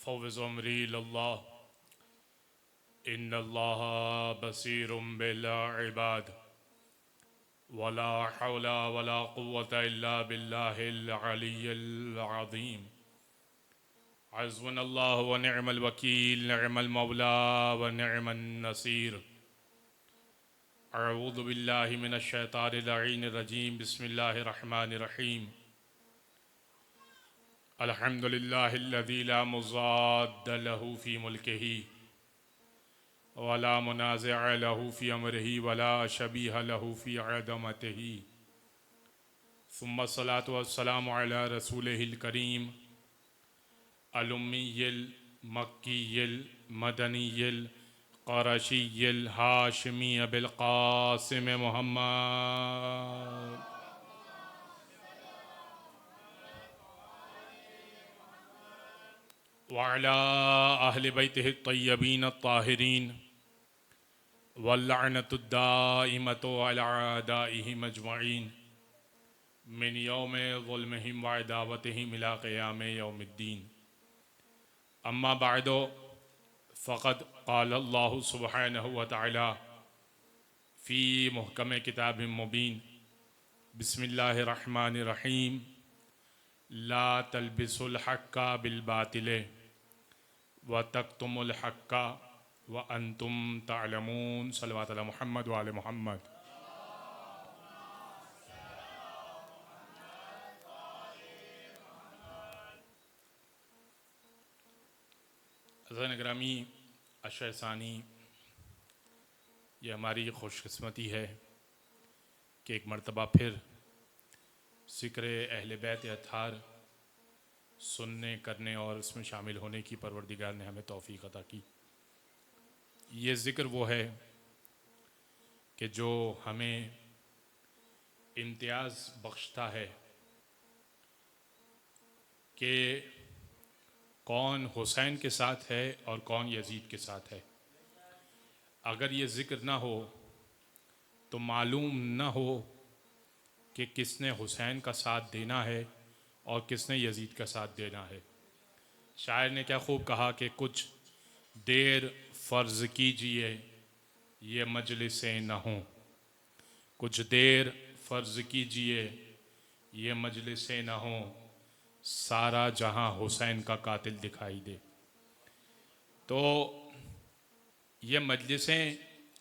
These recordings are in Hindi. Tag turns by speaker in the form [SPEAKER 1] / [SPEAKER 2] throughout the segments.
[SPEAKER 1] फ़ौज़ अमरी इल्लल्लाह इन्नल्लाह बसीरुम बिल इबाद वला हौला वला क़ुव्वता इल्ला बिल्लाहिल अलिय्यिल अज़ीम। हस्बुनल्लाहु व निअमल वकील, निअमल मौला व निअमन नसीर। अऊज़ु बिल्लाहि मिनश शैतानिर रजीम। बिस्मिल्लाहिर रहमानिर रहीम। अल्हम्दुलिल्लाहिल्लज़ी ला मुज़ाद्द लहू फ़ी मुल्किही वला मुनाज़िअ लहू फ़ी अम्रिही वला शबीह लहू फ़ी अज़मतिही। सुम्मा सलातु वस्सलामु अला रसूलिहिल करीम अल उम्मिय्यिल मक्किय्यिल मदनिय्यिल क़ुरैशिय्यिल हाशिमी अबिल क़ासिम मुहम्मद व अला अहलि बैतिहि तय्यबीन अत्ताहिरीन वल्लअनतु दाइमतु अला अदाइहिम अजमईन मिन यौमि ज़ुल्मिहिम व अदावतिहिम इला क़ियाम यौमिद्दीन। अम्मा बअदु फ़क़द क़ाल अल्लाहु सुब्हानहु व तआला फ़ी मुहकम किताबिम मुबीन। बिस्मिल्लाहिर रहमानिर रहीम। ला तल्बिसुल हक्का बिल बातिल व तक्तुमुल हक्का व अंतुम तअलमून। सल्लल्लाहु अलैहि मुहम्मद व आले मुहम्मद। हज़रात ग्रामी अशर सानी, ये हमारी खुशकिस्मती है कि एक मरतबा फिर ज़िक्र अहले बैत अत्हार सुनने, करने और इसमें शामिल होने की परवरदिगार ने हमें तौफ़ीक़ अता की। ये ज़िक्र वो है कि जो हमें इम्तियाज़ बख्शता है कि कौन हुसैन के साथ है और कौन यजीद के साथ है। अगर ये ज़िक्र ना हो तो मालूम ना हो कि किसने हुसैन का साथ देना है और किसने यजीद का साथ देना है। शायर ने क्या खूब कहा कि कुछ देर फ़र्ज़ कीजिए ये मजलिसें न हों, कुछ देर फ़र्ज़ कीजिए ये मजलिसें न हों, सारा जहां हुसैन का कातिल दिखाई दे। तो ये मजलिसें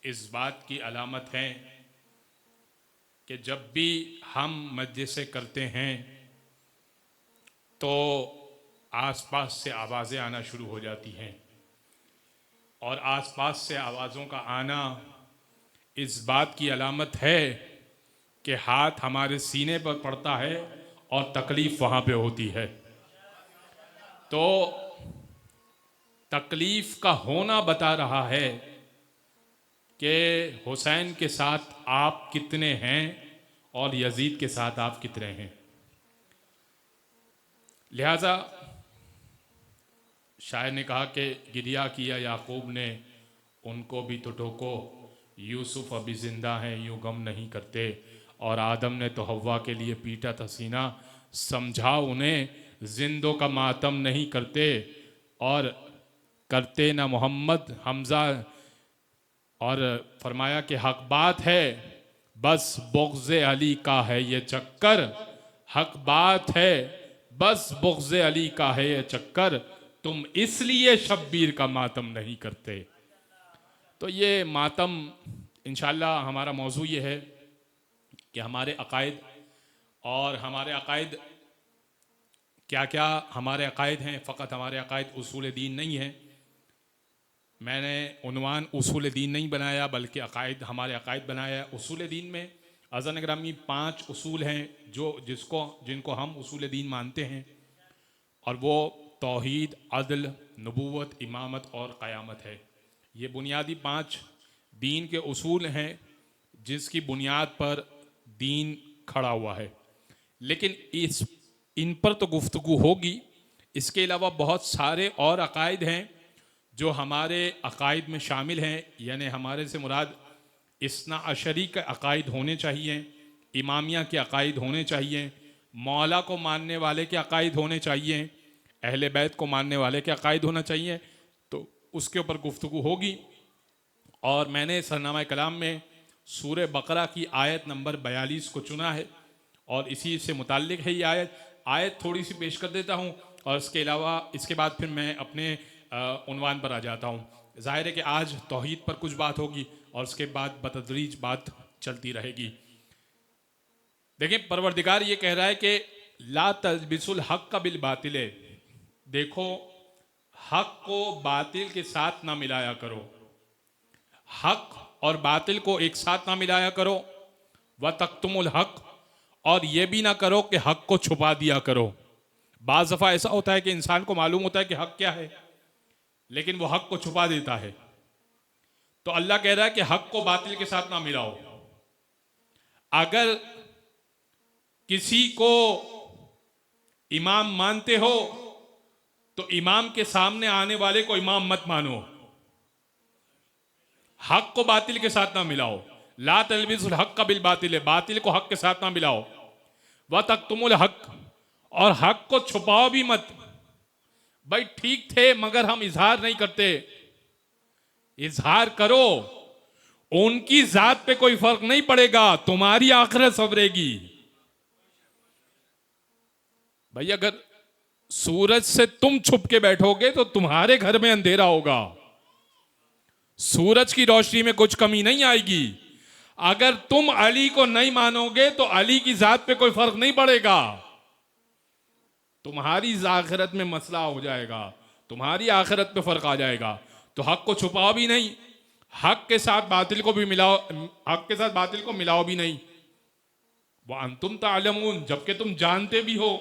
[SPEAKER 1] इस बात की अलामत हैं कि जब भी हम मजलिसें करते हैं तो आसपास से आवाज़ें आना शुरू हो जाती हैं, और आसपास से आवाज़ों का आना इस बात की अलामत है कि हाथ हमारे सीने पर पड़ता है और तकलीफ़ वहाँ पे होती है। तो तकलीफ़ का होना बता रहा है कि हुसैन के साथ आप कितने हैं और यजीद के साथ आप कितने हैं। लिहाजा शायर ने कहा कि गिरिया किया याकूब ने, उनको भी तो टोको, यूसुफ अभी ज़िंदा हैं यूँ गम नहीं करते, और आदम ने तो हव्वा के लिए पीटा था सीना, समझाओ उन्हें जिंदों का मातम नहीं करते, और करते ना मोहम्मद हमजा। और फरमाया कि हक बात है बस बुग़्ज़े अली का है ये चक्कर, हक बात है बस बुग़्ज़े अली का है ये चक्कर, तुम इसलिए शब्बीर का मातम नहीं करते। तो ये मातम इंशाअल्लाह हमारा मौजू ये है कि हमारे अकायद, और हमारे अकायद क्या क्या हमारे अकायद हैं। फ़कत हमारे अकायद उसूल दीन नहीं है, मैंने उन्वान उसूल दीन नहीं बनाया बल्कि अकायद, हमारे अकायद बनाया। उसूल दीन में अज़न ग्रामी 5 उसूल हैं जिनको हम उसूल दीन मानते हैं, और वो तौहीद, अदल, नबूवत, इमामत और क़यामत है। ये बुनियादी 5 दीन के उसूल हैं जिसकी बुनियाद पर दीन खड़ा हुआ है। लेकिन इन पर तो गुफ्तगू होगी। इसके अलावा बहुत सारे और अकायद हैं जो हमारे अकायद में शामिल हैं, यानी हमारे से मुराद इस्ना अशरी के अकायद होने चाहिए, इमामिया के अकायद होने चाहिए, मौला को मानने वाले के अकायद होने चाहिए, अहले बैत को मानने वाले के अकायद होना चाहिए, तो उसके ऊपर गुफ्तगू होगी। और मैंने सरनामा कलाम में सूरह बकरा की आयत नंबर 42 को चुना है और इसी से मुताल्लिक है ये आयत थोड़ी सी पेश कर देता हूँ और इसके अलावा इसके बाद फिर मैं अपने उन्वान पर आ जाता हूँ। ज़ाहिर है कि आज तौहीद पर कुछ बात होगी और उसके बाद बतदरीज बात चलती रहेगी। देखिए, परवरदिगार ये कह रहा है कि ला तलबिसुल हक़ का बिल बातिल, देखो हक को बातिल के साथ ना मिलाया करो, हक और बातिल को एक साथ ना मिलाया करो। व तक्तुमुल हक, और ये भी ना करो कि हक को छुपा दिया करो। बाज़ दफ़ा ऐसा होता है कि इंसान को मालूम होता है कि हक क्या है, लेकिन वो हक को छुपा देता है। तो अल्लाह कह रहा है कि हक को बातिल के साथ ना मिलाओ। अगर किसी को इमाम मानते हो तो इमाम के सामने आने वाले को इमाम मत मानो, हक को बातिल के साथ ना मिलाओ। ला तलबिसुल हक का बिल बातिल, बातिल को हक के साथ ना मिलाओ। व तक्तुमुल हक, और हक को छुपाओ भी मत। भाई ठीक थे मगर हम इजहार नहीं करते, इजहार करो, उनकी जात पे कोई फर्क नहीं पड़ेगा, तुम्हारी आखिरत संवरेगी। भाई अगर सूरज से तुम छुप के बैठोगे तो तुम्हारे घर में अंधेरा होगा, सूरज की रोशनी में कुछ कमी नहीं आएगी। अगर तुम अली को नहीं मानोगे तो अली की जात पे कोई फर्क नहीं पड़ेगा, तुम्हारी आखिरत में मसला हो जाएगा, तुम्हारी आखिरत पे फर्क आ जाएगा। तो हक को छुपाओ भी नहीं, हक के साथ बातिल को भी मिलाओ, हक के साथ बातिल को मिलाओ भी नहीं। वह अंतुम तालमून, जबकि तुम जानते भी हो।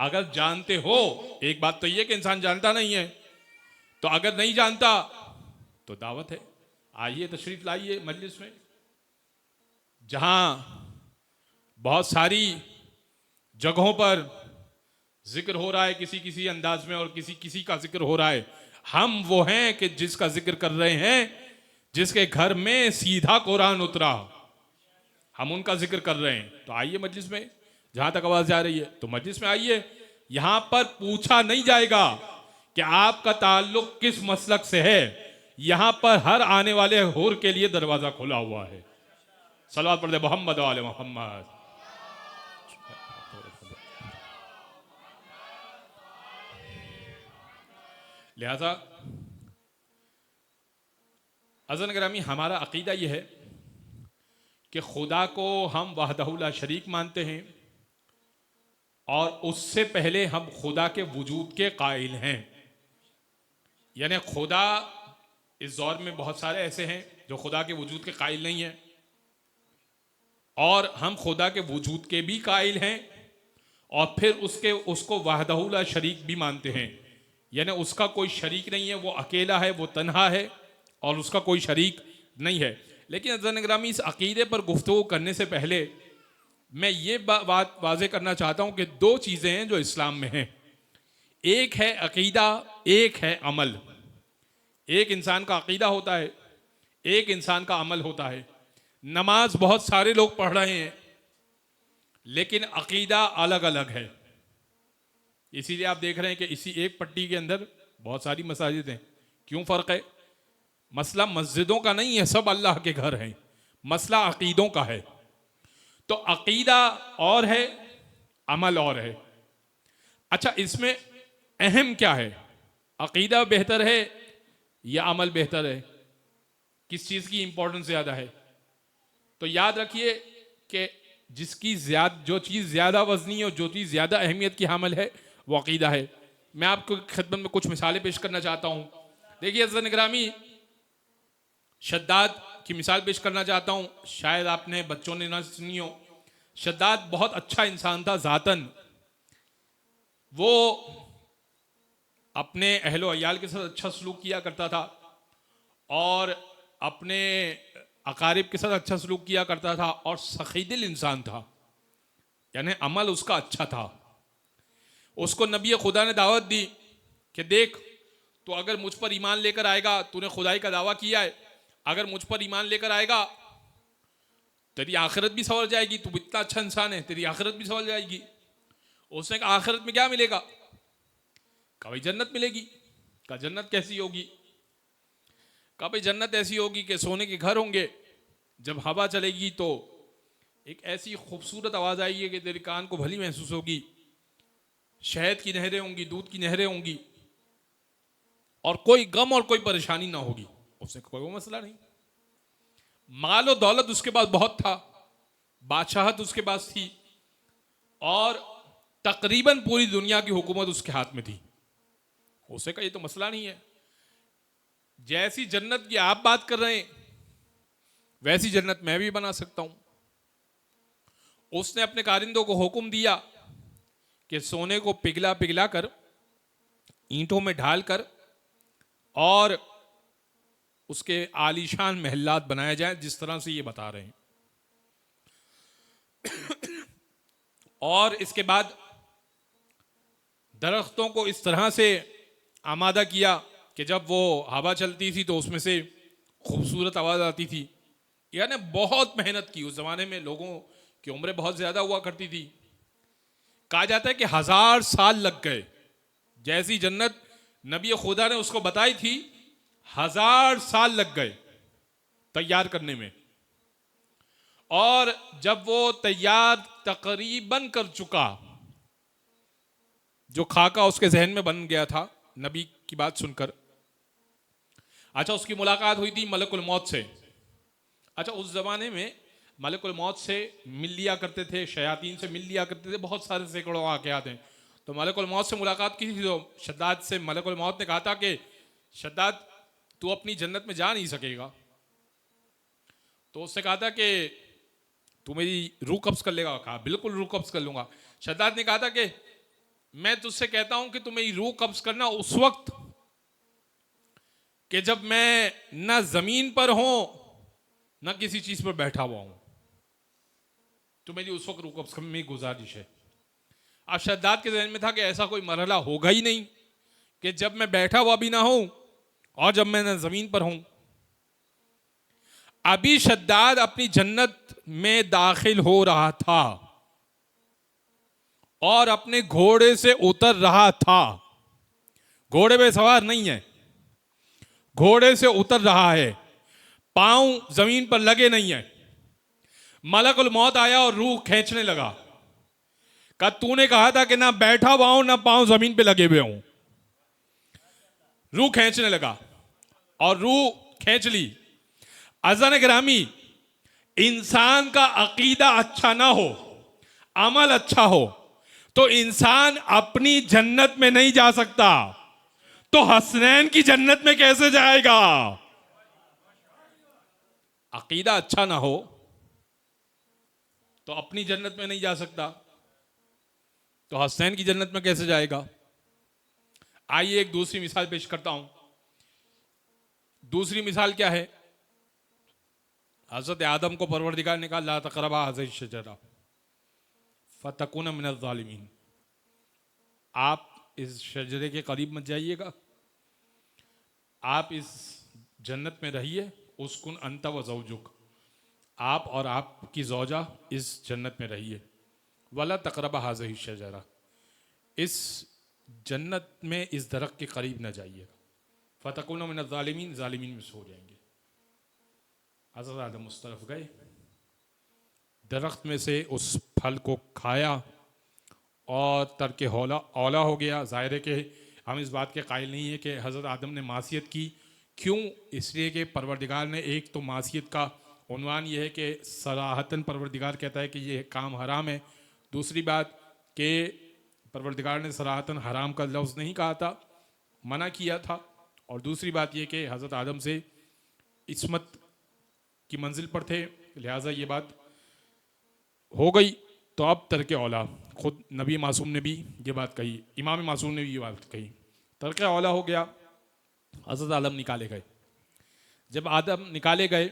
[SPEAKER 1] अगर जानते हो, एक बात तो यह कि इंसान जानता नहीं है, तो अगर नहीं जानता तो दावत है, आइए तशरीफ लाइए मजलिस में, जहां बहुत सारी जगहों पर जिक्र हो रहा है किसी किसी अंदाज में और किसी किसी का जिक्र हो रहा है। हम वो हैं कि जिसका जिक्र कर रहे हैं, जिसके घर में सीधा कुरान उतरा, हम उनका जिक्र कर रहे हैं। तो आइए मजलिस में, जहां तक आवाज जा रही है तो मजलिस में आइए। यहां पर पूछा नहीं जाएगा कि आपका ताल्लुक किस मसलक से है, यहां पर हर आने वाले हुर के लिए दरवाजा खुला हुआ है। सलवात पढ़ दे मोहम्मद वाले मोहम्मद। लिहाजा अज़न ग्रामी, हमारा अकीदा यह है कि खुदा को हम वहदहु ला शरीक मानते हैं और उससे पहले हम खुदा के वजूद के कायल हैं। यानी खुदा, इस दौर में बहुत सारे ऐसे हैं जो खुदा के वजूद के कायल नहीं हैं, और हम खुदा के वजूद के भी कायल हैं और फिर उसको वहदहु ला शरीक भी मानते हैं। यानी उसका कोई शरीक नहीं है, वो अकेला है, वो तन्हा है और उसका कोई शरीक नहीं है। लेकिन अज़ीज़ान ग्रामी, इस अकीदे पर गुफ्तगू करने से पहले मैं ये बात वाज़े करना चाहता हूँ कि दो चीज़ें हैं जो इस्लाम में हैं, एक है अकीदा, एक है अमल। एक इंसान का अकीदा होता है, एक इंसान का अमल होता है। नमाज बहुत सारे लोग पढ़ रहे हैं, लेकिन अकीदा अलग अलग है। इसीलिए आप देख रहे हैं कि इसी एक पट्टी के अंदर बहुत सारी मसाजिद हैं। क्यों फ़र्क है? मसला मस्जिदों का नहीं है, सब अल्लाह के घर हैं, मसला अकीदों का है। तो अकीदा और है, अमल और है। अच्छा, इसमें अहम क्या है? अकीदा बेहतर है या अमल बेहतर है? किस चीज़ की इंपॉर्टेंस ज़्यादा है? तो याद रखिए कि जो चीज़ ज़्यादा वज़नी और जो चीज़ ज़्यादा अहमियत की हामिल है वो अकीदा है। मैं आपको खिदमत में कुछ मिसालें पेश करना चाहता हूँ। देखिए अज़ीज़ान ग्रामी, शद्दाद की मिसाल पेश करना चाहता हूँ, शायद आपने बच्चों ने ना सुनी हो। शद्दाद बहुत अच्छा इंसान था ज़ातन, वो अपने अहलो अयाल के साथ अच्छा सलूक किया करता था और अपने अकारिब के साथ अच्छा सलूक किया करता था और सखीदिल इंसान था, यानी अमल उसका अच्छा था। उसको नबी खुदा ने दावत दी कि देख, तो अगर मुझ पर ईमान लेकर आएगा, तूने खुदाई का दावा किया है, अगर मुझ पर ईमान लेकर आएगा तेरी आखिरत भी संवर जाएगी, तू इतना अच्छा इंसान है, तेरी आखिरत भी संवर जाएगी। उसने कहा आखिरत में क्या मिलेगा? कहा भाई जन्नत मिलेगी। कहा जन्नत कैसी होगी? कहा भाई जन्नत ऐसी होगी कि सोने के घर होंगे, जब हवा चलेगी तो एक ऐसी खूबसूरत आवाज आएगी कि तेरे कान को भली महसूस होगी, शहद की नहरें होंगी, दूध की नहरें होंगी, और कोई गम और कोई परेशानी ना होगी। उसने कोई वो मसला नहीं। मालो दौलत उसके पास बहुत था, बादशाहत उसके पास थी, और तकरीबन पूरी दुनिया की हुकूमत उसके हाथ में थी। उसे कहा ये तो मसला नहीं है, जैसी जन्नत की आप बात कर रहे हैं वैसी जन्नत मैं भी बना सकता हूं। उसने अपने कारिंदों को हुक्म दिया कि सोने को पिघला पिघला कर ईंटों में ढालकर और उसके आलीशान महलात बनाए जाएं, जिस तरह से ये बता रहे हैं। और इसके बाद दरख्तों को इस तरह से आमादा किया कि जब वो हवा चलती थी तो उसमें से खूबसूरत आवाज आती थी। यानी बहुत मेहनत की। उस जमाने में लोगों की उम्रें बहुत ज्यादा हुआ करती थी। कहा जाता है कि 1000 साल लग गए। जैसी जन्नत नबी खुदा ने उसको बताई थी, 1000 साल लग गए तैयार करने में। और जब वो तैयार तकरीबन कर चुका, जो खाका उसके जहन में बन गया था नबी की बात सुनकर, अच्छा उसकी मुलाकात हुई थी मलकुल मौत से। अच्छा उस जमाने में मलकुल मौत से मिल लिया करते थे, शयातीन से मिल लिया करते थे, बहुत सारे सैकड़ों वाक़यात हैं। तो मलकुल मौत से मुलाकात की थी तो शद्दाद से मलकुल मौत ने कहा था कि शद्दाद तू अपनी जन्नत में जा नहीं सकेगा। तो उससे कहा था कि तू मेरी रूह कब्ज कर लेगा? कहा बिल्कुल रूह कब्ज कर लूंगा। शद्दाद ने कहा था कि मैं तुझसे कहता हूं कि तू मेरी रूह कब्ज करना उस वक्त कि जब मैं ना जमीन पर हूं ना किसी चीज पर बैठा हुआ हूं, तो मेरी उस वक्त रूह कब्ज करने में गुजारिश है। अब शद्दाद के जहन में था कि ऐसा कोई मरहला होगा ही नहीं कि जब मैं बैठा हुआ भी ना हूं और जब मैं ना जमीन पर हूं। अभी शद्दाद अपनी जन्नत में दाखिल हो रहा था और अपने घोड़े से उतर रहा था। घोड़े पे सवार नहीं है, घोड़े से उतर रहा है, पांव जमीन पर लगे नहीं है। मलकुल मौत आया और रूह खींचने लगा। कहा तूने कहा था कि ना बैठा हुआ हूं ना पांव जमीन पे लगे हुए हूं। रूह खींचने लगा और रूह खींच ली। अज़ान गिरामी, इंसान का अकीदा अच्छा ना हो, अमल अच्छा हो, तो इंसान अपनी जन्नत में नहीं जा सकता, तो हसनैन की जन्नत में कैसे जाएगा? अकीदा अच्छा ना हो तो अपनी जन्नत में नहीं जा सकता, तो हसनैन की जन्नत में कैसे जाएगा? आइए एक दूसरी मिसाल पेश करता हूं। दूसरी मिसाल क्या है? हजरत आदम को परवरदिगार ने कहा ला तक़रबा हाज़िही शजरा फ़तकुना मिनज़ ज़ालिमीन। आप इस शजरे के करीब मत जाइएगा, आप इस जन्नत में रहिए। उसकुन अंत व ज़ौजुक, आप और आपकी ज़ौजा इस जन्नत में रहिए। वला तक़रबा हाज़िही शजरा, इस जन्नत में इस दरख्त के करीब न जाइएगा। फ़तकुना मिनज़ ज़ालिमीन, ज़ालिमीन में से हो जाएंगे। हज़रत आदम उस तरफ गए, दरख्त में से उस फल को खाया और तर्क औला हो गया। ज़ाहिर है कि हम इस बात के कायल नहीं है कि हज़रत आदम ने मासियत की। क्यों? इसलिए कि परवरदिगार ने, एक तो मासियत का उन्वान यह है कि सराहतन परवरदिगार कहता है कि ये काम हराम है। दूसरी बात कि परवरदिगार ने सराहतन हराम का लफ्ज़ नहीं कहा था, मना किया था। और दूसरी बात यह कि हज़रत आदम से इस्मत की मंजिल पर थे, लिहाजा ये बात हो गई। तो अब तर्क औला, खुद नबी मासूम ने भी ये बात कही, इमाम मासूम ने भी ये बात कही, तर्क औला हो गया। हज़रत आदम निकाले गए। जब आदम निकाले गए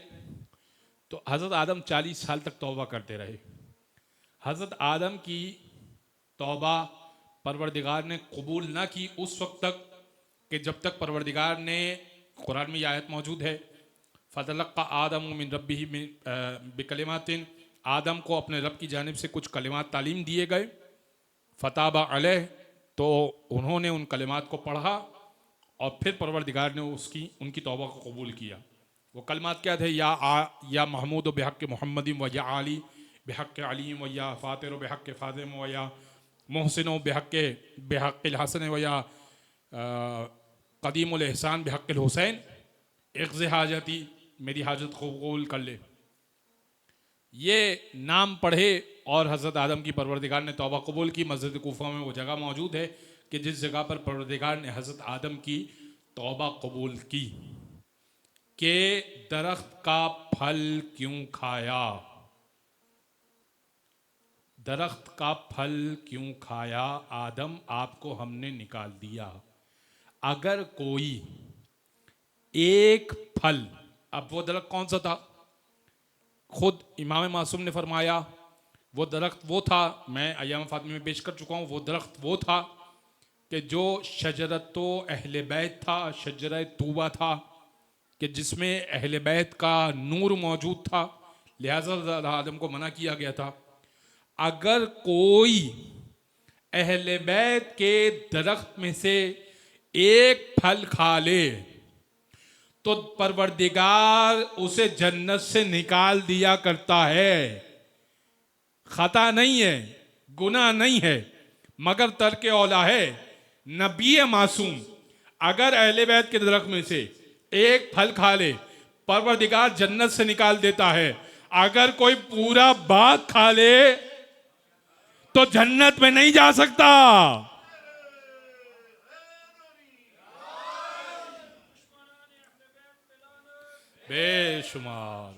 [SPEAKER 1] तो हज़रत आदम 40 साल तक तौबा करते रहे। हज़रत आदम की तौबा परवरदिगार ने कबूल ना की उस वक्त तक कि जब तक परवरदिगार ने, कुरान में यह आयत मौजूद है, फ़तलक़्क़ा आदम मिन रब्बिही बिकलिमातिन, आदम को अपने रब की जानिब से कुछ कलिमात तालीम दिए गए। फ़ताबा अलैह, तो उन्होंने उन कलिमात को पढ़ा और फिर परवरदिगार ने उनकी तौबा को कबूल किया। वो कलिमात क्या थे? या महमूद बेहक के मोहम्मदी व या आली बेहक के अलीम व या फ़ातिर बेहक के फ़ातिम व या मोहसिन बेहक के हसन व या कदीमुल एहसान बेहक के हुसैन इक़्ज़ हाजती, मेरी हाजत को कबूल कर ले। ये नाम पढ़े और हज़रत आदम की परवरदिगार ने तौबा कबूल की। मस्जिद कूफा में वो जगह मौजूद है कि जिस जगह पर परवरदिगार ने हज़रत आदम की तौबा कबूल की कि दरख्त का फल क्यों खाया, दरख्त का फल क्यों खाया आदम, आपको हमने निकाल दिया। अगर कोई एक फल, अब वो दरख्त कौन सा था? खुद इमाम मासूम ने फरमाया वो दरख्त वो था, मैं अय्याम फातिमी में पेश कर चुका हूँ, वो दरख्त वो था कि जो शजरतो अहले बैत था, शजर तूबा था, कि जिसमें अहले बैत का नूर मौजूद था, लिहाजा आदम को मना किया गया था। अगर कोई अहले बैत के दरख्त में से एक फल खा ले तो परवरदिगार उसे जन्नत से निकाल दिया करता है। खता नहीं है, गुनाह नहीं है, मगर तर्क औला है। नबी मासूम अगर अहले बैत के दरख्त में से एक फल खा ले, परवरदिगार जन्नत से निकाल देता है। अगर कोई पूरा बाग खा ले तो जन्नत में नहीं जा सकता। बेशुमार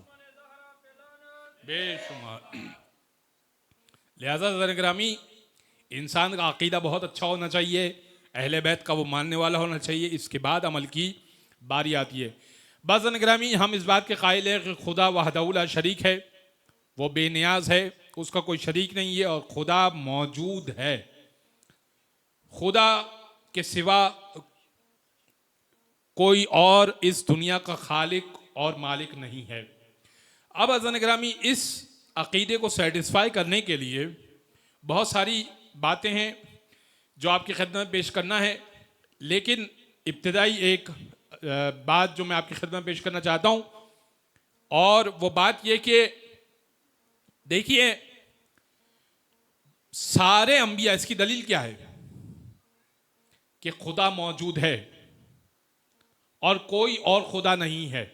[SPEAKER 1] बेशुमार। लिहाजा ज़रा ग्रामी, इंसान का अकीदा बहुत अच्छा होना चाहिए, अहले बैत का वो मानने वाला होना चाहिए, इसके बाद अमल की बारी आती है। बस ग्रामी, हम इस बात के कायल हैं कि खुदा वहदहू ला शरीक है, वो बेनियाज है, उसका कोई शरीक नहीं है, और खुदा मौजूद है। खुदा के सिवा कोई और इस दुनिया का खालिक और मालिक नहीं है। अब अज़ान ग्रामी, इस अकीदे को सेटिस्फाई करने के लिए बहुत सारी बातें हैं जो आपकी खिदमत में पेश करना है, लेकिन इब्तिदाई एक बात जो मैं आपकी खिदमत में पेश करना चाहता हूँ, और वो बात ये कि देखिए, सारे अंबिया, इसकी दलील क्या है कि खुदा मौजूद है और कोई और खुदा नहीं है।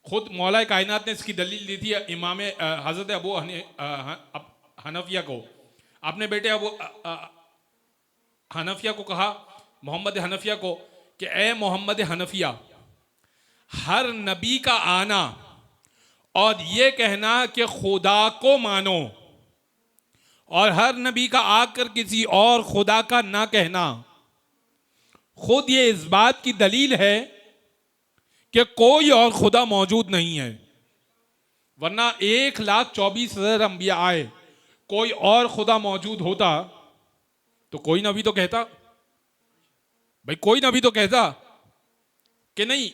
[SPEAKER 1] खुद मौला कायनात ने इसकी दलील दी थी इमाम हज़रत अबू हनफिया को। अपने बेटे अबू हनफिया को कहा, मोहम्मद हनफिया को, कि ए मोहम्मद हनफिया, हर नबी का आना और ये कहना कि खुदा को मानो, और हर नबी का आकर किसी और खुदा का ना कहना, खुद ये इस बात की दलील है कि कोई और खुदा मौजूद नहीं है। वरना 1,24,000 अंबिया आए, कोई और खुदा मौजूद होता तो कोई नबी तो कहता, भाई कोई नबी तो कहता कि नहीं,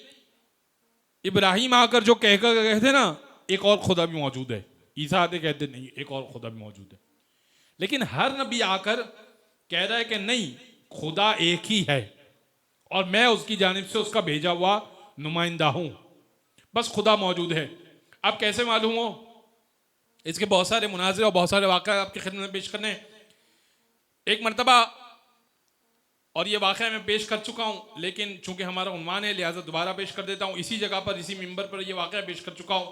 [SPEAKER 1] इब्राहिम आकर जो कहकर कहते ना एक और खुदा भी मौजूद है, ईसा आते कहते नहीं एक और खुदा भी मौजूद है। लेकिन हर नबी आकर कह रहा है कि नहीं, खुदा एक ही है और मैं उसकी जानिब से उसका भेजा हुआ नुमाइंदा हूं, बस खुदा मौजूद है। अब कैसे मालूम हो? इसके बहुत सारे मुनाज़िर और बहुत सारे वाक़या आपकी खिदमत में पेश करने। एक मरतबा, और ये वाक़या मैं पेश कर चुका हूं, लेकिन चूंकि हमारा उन्वान है लिहाजा दोबारा पेश कर देता हूं। इसी जगह पर, इसी मिंबर पर ये वाक़या पेश कर चुका हूं।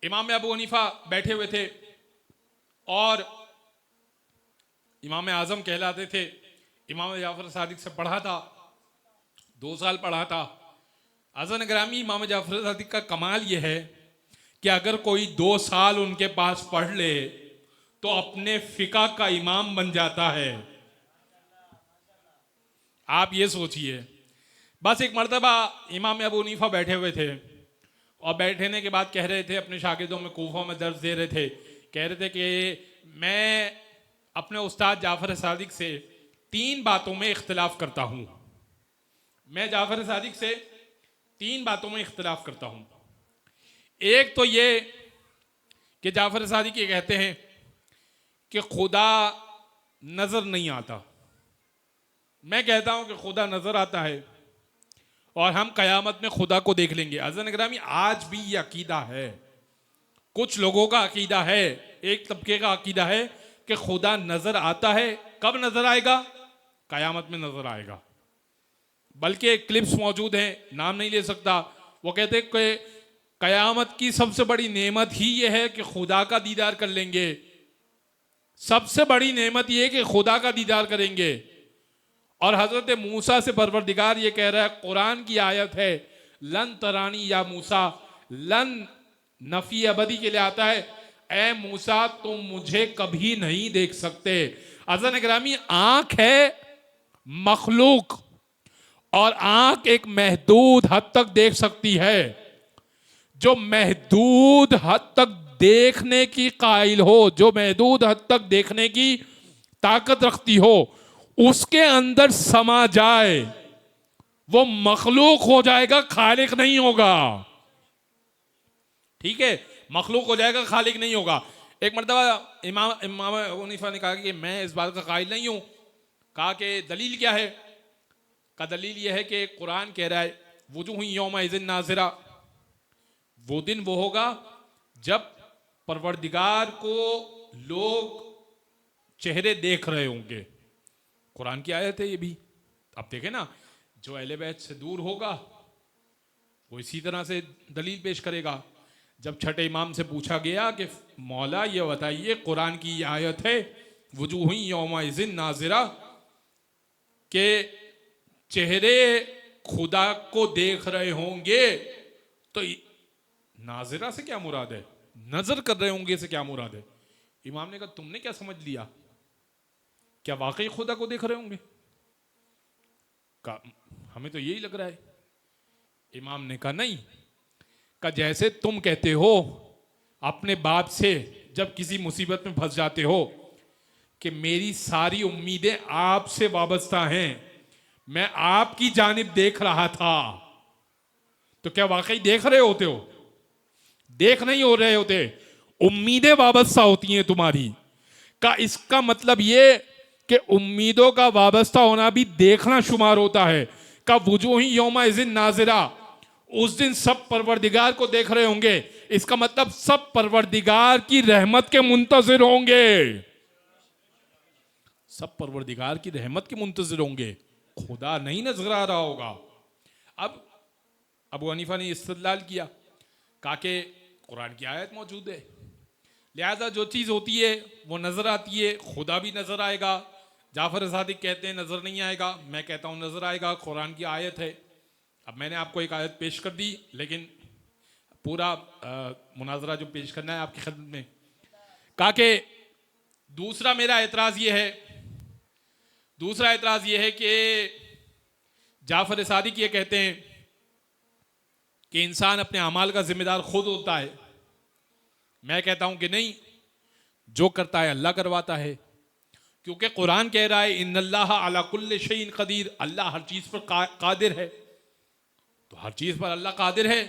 [SPEAKER 1] इमाम अबू हनीफा बैठे हुए थे और इमाम आज़म कहलाते थे। इमाम जाफ़र सादिक से पढ़ा था, 2 साल पढ़ा था। अज़न ग्रामी, इमाम जाफ़र सादिक का कमाल यह है कि अगर कोई 2 साल उनके पास पढ़ ले तो अपने फ़िक़ा का इमाम बन जाता है। आप ये सोचिए। बस एक मरतबा इमाम अबू हनीफा बैठे हुए थे और बैठने के बाद कह रहे थे, अपने शागिर्दों में कूफा में दर्स दे रहे थे, कह रहे थे कि मैं अपने उस्ताद जाफ़र सादिक से 3 बातों में इख्तिलाफ करता हूँ। मैं जाफ़र सादिक से 3 बातों में इख्तिलाफ करता हूँ। एक तो ये कि जाफ़र सादिक ये कहते हैं कि खुदा नज़र नहीं आता, मैं कहता हूं कि खुदा नजर आता है और हम कयामत में खुदा को देख लेंगे। अज़ीज़ गिरामी, आज भी ये अकीदा है, कुछ लोगों का अकीदा है, एक तबके का अकीदा है कि खुदा नजर आता है। कब नजर आएगा? कयामत में नजर आएगा। बल्कि क्लिप्स मौजूद हैं, नाम नहीं ले सकता। वो कहते हैं कि कयामत की सबसे बड़ी नेमत ही ये है कि खुदा का दीदार कर लेंगे। सबसे बड़ी नेमत ये है कि खुदा का दीदार करेंगे। और हजरत मूसा से परवरदिगार ये कह रहा है, कुरान की आयत है, लन तरानी या मूसा, लन नफी अबदी के लिए आता है, ए मूसा तुम मुझे कभी नहीं देख सकते। अज़ीज़ गिरामी, आंख है मखलूक और आंख एक महदूद हद तक देख सकती है। जो महदूद हद तक देखने की कायल हो, जो महदूद हद तक देखने की ताकत रखती हो, उसके अंदर समा जाए, वो मखलूक हो जाएगा, खालिक नहीं होगा। ठीक है, मखलूक हो जाएगा, खालिक नहीं होगा। एक मरतबा इमाम इमाम अबू हनीफा ने कहा कि मैं इस बात का कायल नहीं हूं। कहा कि दलील क्या है? का दलील यह है कि कुरान कह रहा है, वुजूह यौमा इज़िन नाज़िरा, वो दिन वो होगा जब परवरदिगार को लोग चेहरे देख रहे होंगे। कुरान की आयत है ये भी। अब देखें ना, जो अहले बैत से दूर होगा वो इसी तरह से दलील पेश करेगा। जब छठे इमाम से पूछा गया कि मौला ये बताइए, कुरान की ये आयत है वुजूह यौमा इज़िन नाज़िरा, के चेहरे खुदा को देख रहे होंगे, तो नाज़िरा से क्या मुराद है? नजर कर रहे होंगे से क्या मुराद है? इमाम ने कहा तुमने क्या समझ लिया, क्या वाकई खुदा को देख रहे होंगे? हमें तो यही लग रहा है। इमाम ने कहा नहीं, का जैसे तुम कहते हो अपने बाप से जब किसी मुसीबत में फंस जाते हो कि मेरी सारी उम्मीदें आपसे वाबस्ता हैं, मैं आपकी जानिब देख रहा था, तो क्या वाकई देख रहे होते हो? देख नहीं हो रहे होते, उम्मीदें वाबस्ता होती हैं तुम्हारी। का इसका मतलब ये कि उम्मीदों का वाबस्ता होना भी देखना शुमार होता है। का वुजूह यौमा इज़िन नाज़िरा, उस दिन सब परवरदिगार को देख रहे होंगे, इसका मतलब सब परवरदिगार की रहमत के मुंतजिर होंगे। सब परवरदिगार की रहमत के मुंतजिर होंगे, खुदा नहीं नजर आ रहा होगा। अब अबू हनीफा ने इस्तिदलाल किया, कहा कि कुरान की आयत मौजूद है, लिहाजा जो चीज़ होती है वो नजर आती है, खुदा भी नजर आएगा। जाफर सादिक कहते हैं नजर नहीं आएगा, मैं कहता हूं नजर आएगा, कुरान की आयत है। अब मैंने आपको एक आयत पेश कर दी, लेकिन पूरा मुनाजरा जो पेश करना है आपकी खिदमत में। कहा कि दूसरा मेरा एतराज ये है, दूसरा एतराज ये है कि जाफर सादिक ये कहते हैं कि इंसान अपने अमाल का जिम्मेदार खुद होता है। मैं कहता हूं कि नहीं, जो करता है अल्लाह करवाता है, क्योंकि कुरान कह रहा है इन्नल्लाह अला कुल्लि शैइन कदीर, अल्लाह हर चीज पर कादिर है। तो हर चीज पर अल्लाह कादिर है,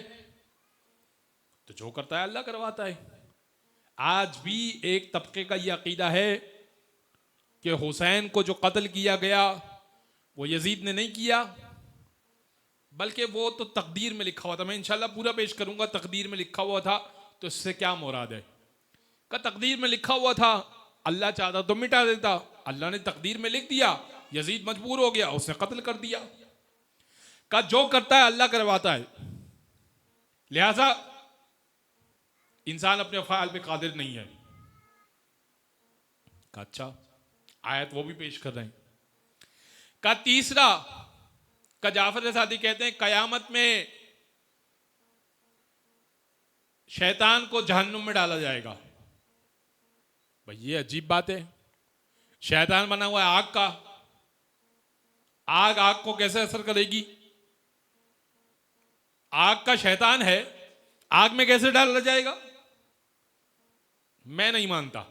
[SPEAKER 1] तो जो करता है अल्लाह करवाता है। आज भी एक तबके का यह अकीदा है कि हुसैन को जो कत्ल किया गया वो यजीद ने नहीं किया, बल्कि वो तो तकदीर में लिखा हुआ था। मैं इंशाल्लाह पूरा पेश करूंगा, तकदीर में लिखा हुआ था, तो इससे क्या मुराद है? का तकदीर में लिखा हुआ था, अल्लाह चाहता तो मिटा देता, अल्लाह ने तकदीर में लिख दिया, यजीद मजबूर हो गया, उसने कत्ल कर दिया। का जो करता है अल्लाह करवाता है, लिहाजा इंसान अपने अफ़आल पे कादिर नहीं है। का अच्छा, आयत वो भी पेश कर रहे हैं। का तीसरा, का जाफर सादी कहते हैं कयामत में शैतान को जहन्नुम में डाला जाएगा। भाई ये अजीब बात है, शैतान बना हुआ है आग का, आग आग को कैसे असर करेगी? आग का शैतान है, आग में कैसे डाला जाएगा? मैं नहीं मानता।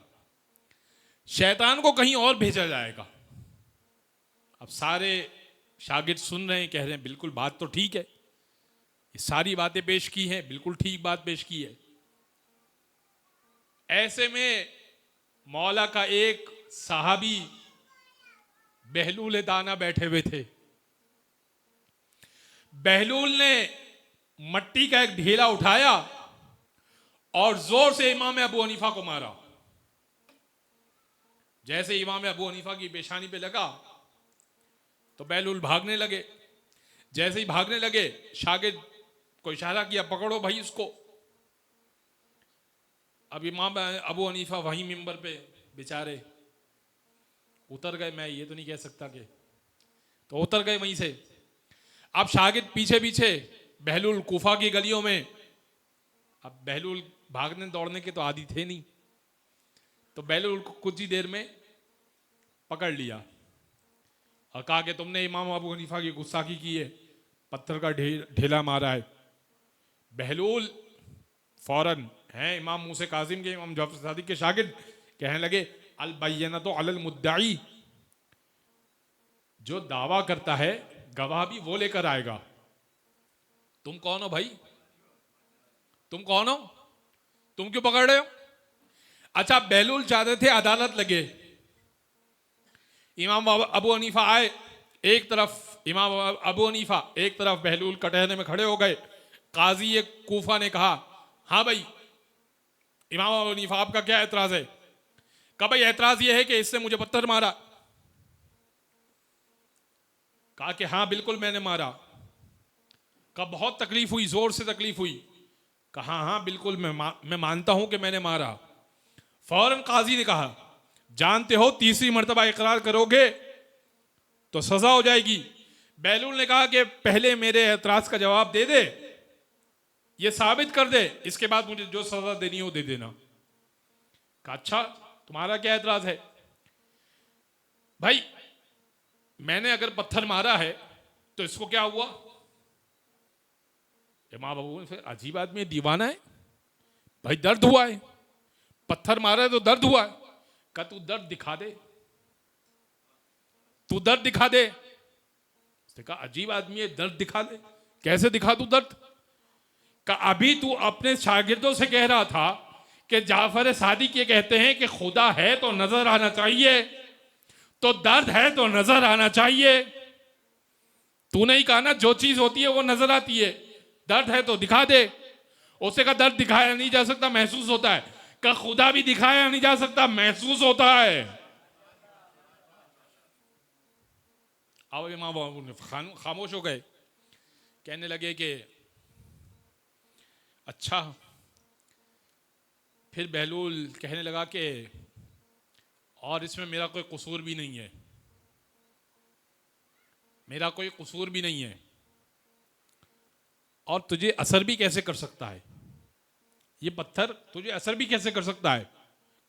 [SPEAKER 1] शैतान को कहीं और भेजा जाएगा। अब सारे शागिर्द सुन रहे हैं, कह रहे हैं बिल्कुल बात तो ठीक है, ये सारी बातें पेश की हैं, बिल्कुल ठीक बात पेश की है। ऐसे में मौला का एक सहाबी बहलूल दाना बैठे हुए थे। बहलूल ने मट्टी का एक ढेला उठाया और जोर से इमाम अबू हनीफा को मारा। जैसे इमाम अबू हनीफा की पेशानी पे लगा तो बहलूल भागने लगे। जैसे ही भागने लगे, शागिर्द को इशारा किया, पकड़ो भाई इसको। अब इमाम अबू हनीफा वहीं मिंबर पे बेचारे उतर गए। मैं ये तो नहीं कह सकता कि, तो उतर गए वहीं से। अब शागिर्द पीछे पीछे, बहलूल कूफा की गलियों में। अब बहलूल भागने दौड़ने के तो आदी थे नहीं, तो बहलूल को कुछ ही देर में पकड़ लिया और कहा कि तुमने इमाम अबू हनीफा की गुस्ताखी की है, पत्थर का ढेला मारा है। बहलूल फौरन हैं इमाम मूसा काजिम के, इमाम जाफर सादिक के शागिर्द, कहने लगे अल बैयनतु अलल मुद्दाई, जो दावा करता है गवाह भी वो लेकर आएगा। तुम कौन हो भाई? तुम कौन हो? तुम क्यों पकड़ रहे हो? अच्छा, बहलूल चाहते थे अदालत लगे। इमाम अबू हनीफा आए, एक तरफ इमाम अबू हनीफा, एक तरफ बहलूल कटहरे में खड़े हो गए। काजी कूफा ने कहा, हाँ भाई इमाम अबू हनीफा, आपका क्या एतराज है? कहा भाई एतराज यह है कि इससे मुझे पत्थर मारा। कहा कि हाँ बिल्कुल मैंने मारा। कहा बहुत तकलीफ हुई, जोर से तकलीफ हुई। कहा हाँ बिल्कुल मैं मानता हूं कि मैंने मारा। फौरन काजी ने कहा, जानते हो तीसरी मर्तबा इकरार करोगे तो सजा हो जाएगी। बहलूल ने कहा कि पहले मेरे एतराज का जवाब दे दे, ये साबित कर दे, इसके बाद मुझे जो सजा देनी हो दे देना। कहा अच्छा तुम्हारा क्या एतराज है? भाई मैंने अगर पत्थर मारा है तो इसको क्या हुआ? इमाम बाबू फिर अजीब आदमी, दीवाना है भाई, दर्द हुआ है, पत्थर मारा है तो दर्द हुआ है। कहा तू दर्द दिखा दे, तू दर्द दिखा दे। उसने कहा अजीब आदमी है, दर्द दिखा दे, कैसे दिखा तू दर्द? कहा अभी तू अपने शागिर्दों से कह रहा था कि जाफर सादिक ये कहते हैं कि खुदा है तो नजर आना चाहिए, तो दर्द है तो नजर आना चाहिए। तूने ही कहा ना जो चीज होती है वो नजर आती है, दर्द है तो दिखा दे। उससे कहा दर्द दिखाया नहीं जा सकता, महसूस होता है। कहा खुदा भी दिखाया नहीं जा सकता, महसूस होता है। अब इमाम बाबू ने खामोश हो गए, कहने लगे कि अच्छा। फिर बहलूल कहने लगा कि और इसमें मेरा कोई कसूर भी नहीं है, मेरा कोई कसूर भी नहीं है, और तुझे असर भी कैसे कर सकता है? ये पत्थर तुझे असर भी कैसे कर सकता है?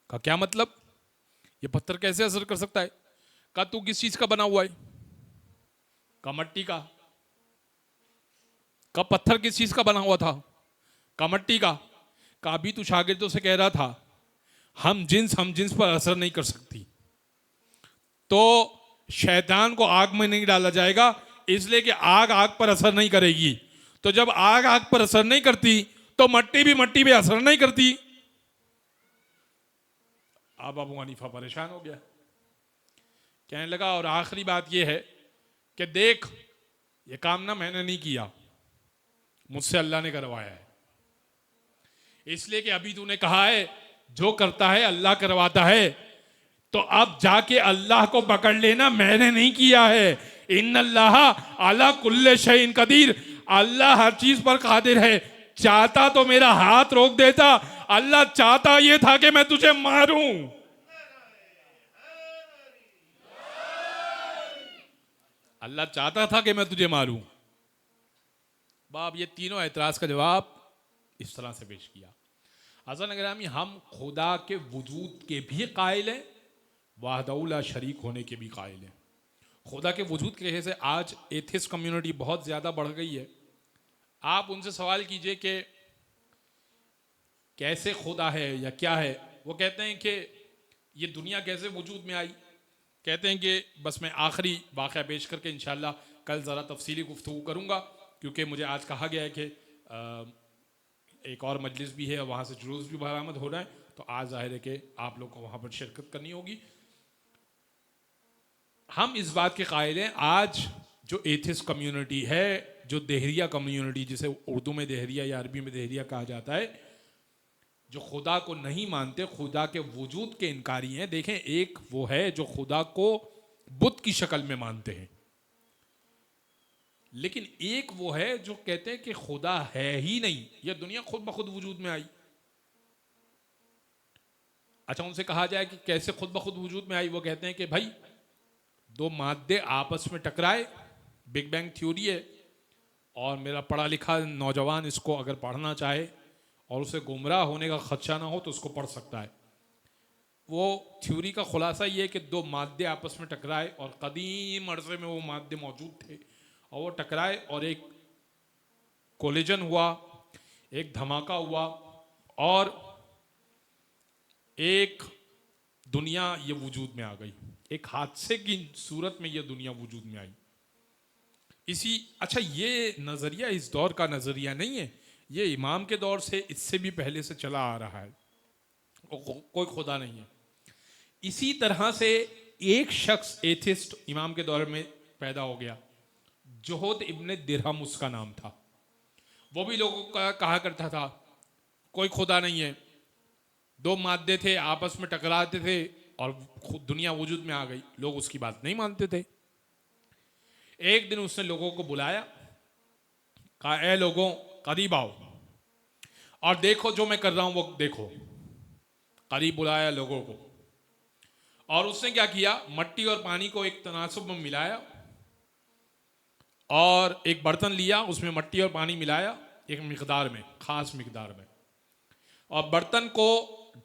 [SPEAKER 1] का क्या मतलब? ये पत्थर कैसे असर कर सकता है? का तू किस चीज का बना हुआ है? का मट्टी का। का पत्थर किस चीज का बना हुआ था? का मट्टी का। का भी तू शागिर्दों से कह रहा था हम जिन्स पर असर नहीं कर सकती, तो शैतान को आग में नहीं डाला जाएगा, इसलिए कि आग आग पर असर नहीं करेगी। तो जब आग आग पर असर नहीं करती तो मट्टी भी मट्टी पे असर नहीं करती। अब अबू हनीफा परेशान हो गया, कहने लगा और आखिरी बात यह है कि देख ये काम ना मैंने नहीं किया, मुझसे अल्लाह ने करवाया है। इसलिए कि अभी तूने कहा है जो करता है अल्लाह करवाता है, तो अब जाके अल्लाह को पकड़ लेना, मैंने नहीं किया है। इन्नल्लाह अला कुल्ले शैइन कदीर, अल्लाह हर चीज पर कादिर है। चाहता तो मेरा हाथ रोक देता, अल्लाह चाहता ये था कि मैं तुझे मारूं। अल्लाह चाहता था कि मैं तुझे मारूं। बाप ये तीनों एतराज का जवाब इस तरह से पेश किया। हज़रत ग्रामी, हम खुदा के वजूद के भी कायल हैं, वाहदउला शरीक होने के भी कायल हैं। खुदा के वजूद के वजह से आज एथिस्ट कम्युनिटी बहुत ज़्यादा बढ़ गई है। आप उनसे सवाल कीजिए कि कैसे खुदा है या क्या है, वो कहते हैं कि ये दुनिया कैसे वजूद में आई। कहते हैं कि बस मैं आखिरी वाक़या पेश करके इंशाअल्लाह कल ज़रा तफसीली गुफ्तगू करूँगा, क्योंकि मुझे आज कहा गया है कि एक और मजलिस भी है और वहाँ से जुलूस भी बरामद हो रहा है, तो आज ज़ाहिर है कि आप लोग को वहाँ पर शिरकत करनी होगी। हम इस बात के कायल हैं, आज जो एथिस्ट कम्युनिटी है, जो देहरिया कम्युनिटी, जिसे उर्दू में देहरिया या अरबी में देहरिया कहा जाता है, जो खुदा को नहीं मानते, खुदा के वजूद के इनकारी हैं। देखें, एक वो है जो खुदा को बुत की शक्ल में मानते हैं, लेकिन एक वो है जो कहते हैं कि खुदा है ही नहीं, यह दुनिया खुद ब खुद वजूद में आई। अच्छा, उनसे कहा जाए कि कैसे खुद ब खुद वजूद में आई, वो कहते हैं कि भाई दो मादे आपस में टकराए, बिग बैंग थ्योरी है, और मेरा पढ़ा लिखा नौजवान इसको अगर पढ़ना चाहे और उसे गुमराह होने का खदशा ना हो तो उसको पढ़ सकता है। वो थ्योरी का खुलासा ये है कि दो मादे आपस में टकराए और कदीम अरसे में वो मादे मौजूद थे, और वो टकराए और एक कोलिजन हुआ, एक धमाका हुआ, और एक दुनिया ये वजूद में आ गई। एक हादसे की सूरत में ये दुनिया वजूद में आई। अच्छा, ये नजरिया इस दौर का नजरिया नहीं है, ये इमाम के दौर से, इससे भी पहले से चला आ रहा है। कोई खुदा नहीं है। इसी तरह से एक शख्स एथिस्ट इमाम के दौर में पैदा हो गया, जोहद इब्ने दिरहम उसका नाम था। वो भी लोगों का कहा करता था कोई खुदा नहीं है, दो मादे थे आपस में टकराते थे और दुनिया वजूद में आ गई। लोग उसकी बात नहीं मानते थे। एक दिन उसने लोगों को बुलाया, कहा ए लोगों, करीब आओ और देखो जो मैं कर रहा हूं वो देखो। करीब बुलाया लोगों को, और उसने क्या किया, मट्टी और पानी को एक तनासुब में मिलाया और एक बर्तन लिया, उसमें मट्टी और पानी मिलाया एक मिकदार में, खास मिकदार में, और बर्तन को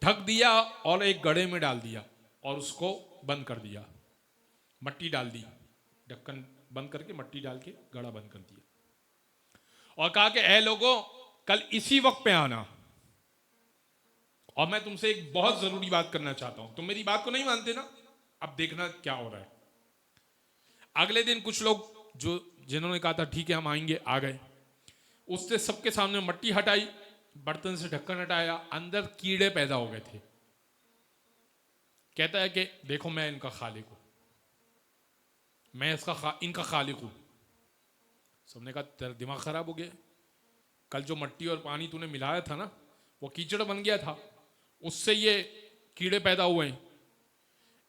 [SPEAKER 1] ढक दिया और एक गड्ढे में डाल दिया और उसको बंद कर दिया। मट्टी डाल दी, ढक्कन बंद करके मट्टी डाल के गड्ढा बंद कर दिया, और कहा कि ए लोगों, कल इसी वक्त पे आना, और मैं तुमसे एक बहुत जरूरी बात करना चाहता हूं। तुम मेरी बात को नहीं मानते ना, अब देखना क्या हो रहा है। अगले दिन कुछ लोग जिन्होंने कहा था ठीक है हम आएंगे, आ गए। उससे सबके सामने मट्टी हटाई, बर्तन से ढक्कन हटाया, अंदर कीड़े पैदा हो गए थे। कहता है कि देखो मैं इनका खालिक हूं, मैं इनका खालिक हूं। सबने कहा तेरा दिमाग खराब हो गया, कल जो मट्टी और पानी तूने मिलाया था ना वो कीचड़ बन गया था, उससे ये कीड़े पैदा हुए हैं।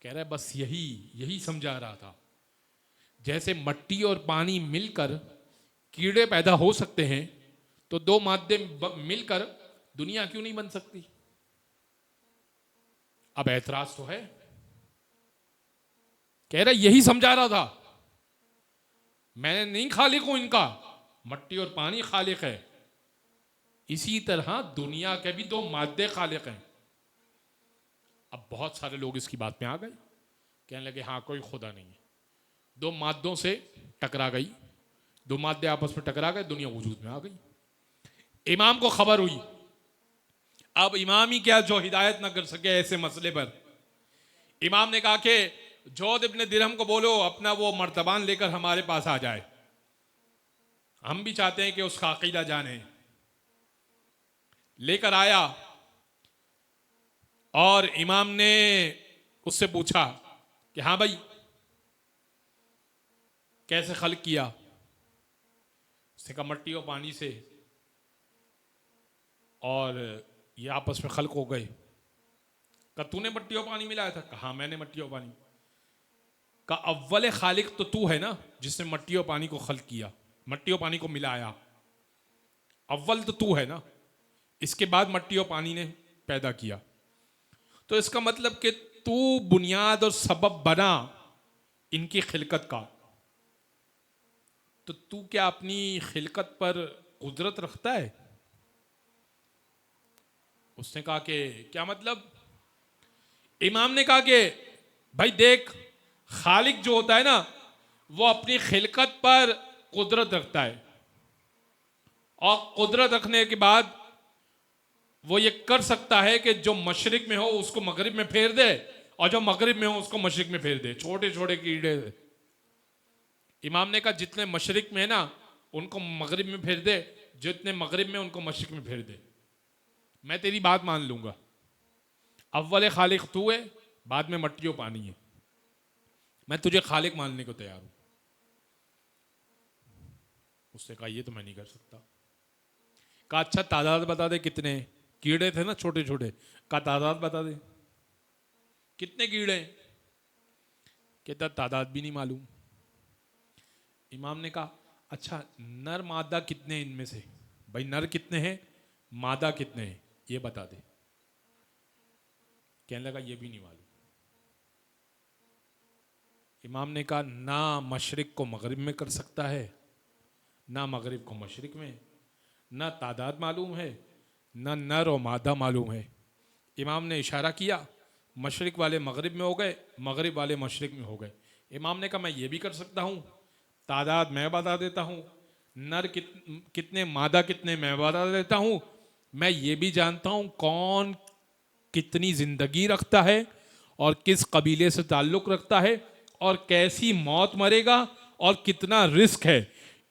[SPEAKER 1] कह रहा है बस यही समझा रहा था, जैसे मट्टी और पानी मिलकर कीड़े पैदा हो सकते हैं तो दो मादे मिलकर दुनिया क्यों नहीं बन सकती। अब ऐतराज तो है। कह रहा यही समझा रहा था, मैं नहीं खालिक हूं इनका, मट्टी और पानी खालिक है, इसी तरह दुनिया के भी दो मादे खालिक हैं। अब बहुत सारे लोग इसकी बात में आ गए, कहने लगे हाँ कोई खुदा नहीं है, दो मादों से टकरा गई, दो मादे आपस में टकरा गए, दुनिया वजूद में आ गई। इमाम को खबर हुई। अब इमाम ही क्या जो हिदायत ना कर सके ऐसे मसले पर, इमाम ने कहा कि जोहद इब्ने दिरहम को बोलो अपना वो मर्तबान लेकर हमारे पास आ जाए, हम भी चाहते हैं कि उसका अकीदा जाने। लेकर आया और इमाम ने उससे पूछा कि हाँ भाई कैसे खल्क किया। उसने कहा मट्टी और पानी से, और ये आपस में खल्क हो गए। कहा तूने मट्टी और पानी मिलाया था? कहा मैंने मट्टी और पानी। कहा अव्वल खालिक तो तू है ना जिसने मट्टी और पानी को खल्क किया, मट्टी और पानी को मिलाया, अव्वल तो तू है ना, इसके बाद मट्टी और पानी ने पैदा किया। तो इसका मतलब कि तू बुनियाद और सबब बना इनकी खिलकत का, तो तू क्या अपनी खिलकत पर कुदरत रखता है? उसने कहा कि क्या मतलब? इमाम ने कहा कि भाई देख, खालिक जो होता है ना वो अपनी खिलकत पर कुदरत रखता है, और कुदरत रखने के बाद वो ये कर सकता है कि जो मशरिक में हो उसको मगरिब में फेर दे, और जो मगरिब में हो उसको मशरिक में फेर दे। छोटे छोटे कीड़े, इमाम ने कहा जितने मशरिक में है ना उनको मगरिब में फेर दे, जितने मगरिब में उनको मशरिक में फेर दे, मैं तेरी बात मान लूंगा। अव्वल खालिक तू है, बाद में मट्टी और पानी है। मैं तुझे खालिक मानने को तैयार हूं। उसने कहा ये तो मैं नहीं कर सकता। कहा अच्छा तादाद बता दे कितने। कीड़े थे ना छोटे छोटे। कहा तादाद बता दे कितने कीड़े। कहता तादाद भी नहीं मालूम। इमाम ने कहा अच्छा नर मादा कितने इनमें से, भाई नर कितने हैं मादा कितने हैं ये बता दे। कहने लगा ये भी नहीं मालूम। इमाम ने कहा ना मशरिक को मगरिब में कर सकता है, ना मगरिब को मशरिक में, ना तादाद मालूम है, ना नर और मादा मालूम है। इमाम ने इशारा किया, मशरिक वाले मगरिब में हो गए, मगरिब वाले मशरिक में हो गए। इमाम ने कहा मैं ये भी कर सकता हूँ, तादाद मैं बता देता हूँ, नर कितने मादा कितने मैं बता देता हूँ, मैं ये भी जानता हूँ कौन कितनी जिंदगी रखता है और किस कबीले से ताल्लुक रखता है और कैसी मौत मरेगा और कितना रिस्क है।